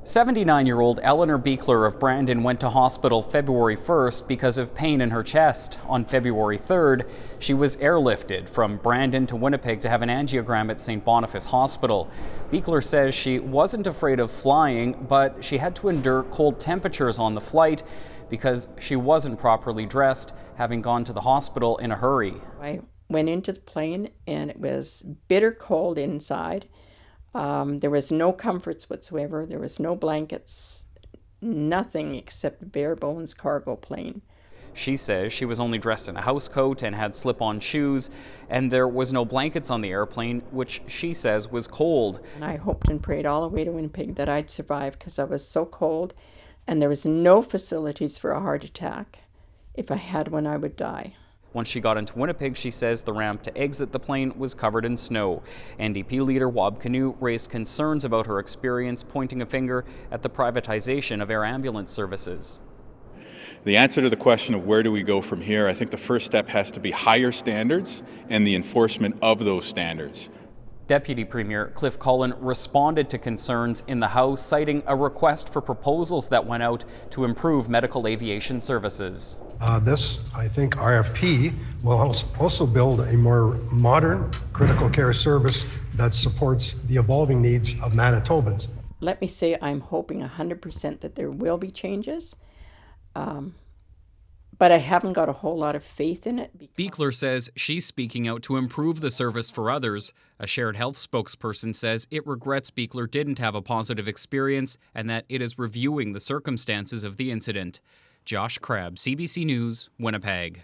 79-year-old Eleanor Buechler of Brandon went to hospital February 1st because of pain in her chest. On February 3rd, she was airlifted from Brandon to Winnipeg to have an angiogram at St. Boniface Hospital. Buechler says she wasn't afraid of flying, but she had to endure cold temperatures on the flight because she wasn't properly dressed, having gone to the hospital in a hurry. I went into the plane and it was bitter cold inside. There was no comforts whatsoever. There was no blankets, nothing except bare bones cargo plane. She says she was only dressed in a housecoat and had slip-on shoes, and there was no blankets on the airplane, which she says was cold. And I hoped and prayed all the way to Winnipeg that I'd survive because I was so cold, and there was no facilities for a heart attack. If I had one, I would die. Once she got into Winnipeg, she says the ramp to exit the plane was covered in snow. NDP leader Wab Kinew raised concerns about her experience, pointing a finger at the privatization of air ambulance services. The answer to the question of where do we go from here, I think the first step has to be higher standards and the enforcement of those standards. Deputy Premier Cliff Cullen responded to concerns in the House, citing a request for proposals that went out to improve medical aviation services. This, I think, RFP will also build a more modern critical care service that supports the evolving needs of Manitobans. Let me say I'm hoping 100% that there will be changes. But I haven't got a whole lot of faith in it. Buechler says she's speaking out to improve the service for others. A Shared Health spokesperson says it regrets Buechler didn't have a positive experience and that it is reviewing the circumstances of the incident. Josh Crabb, CBC News, Winnipeg.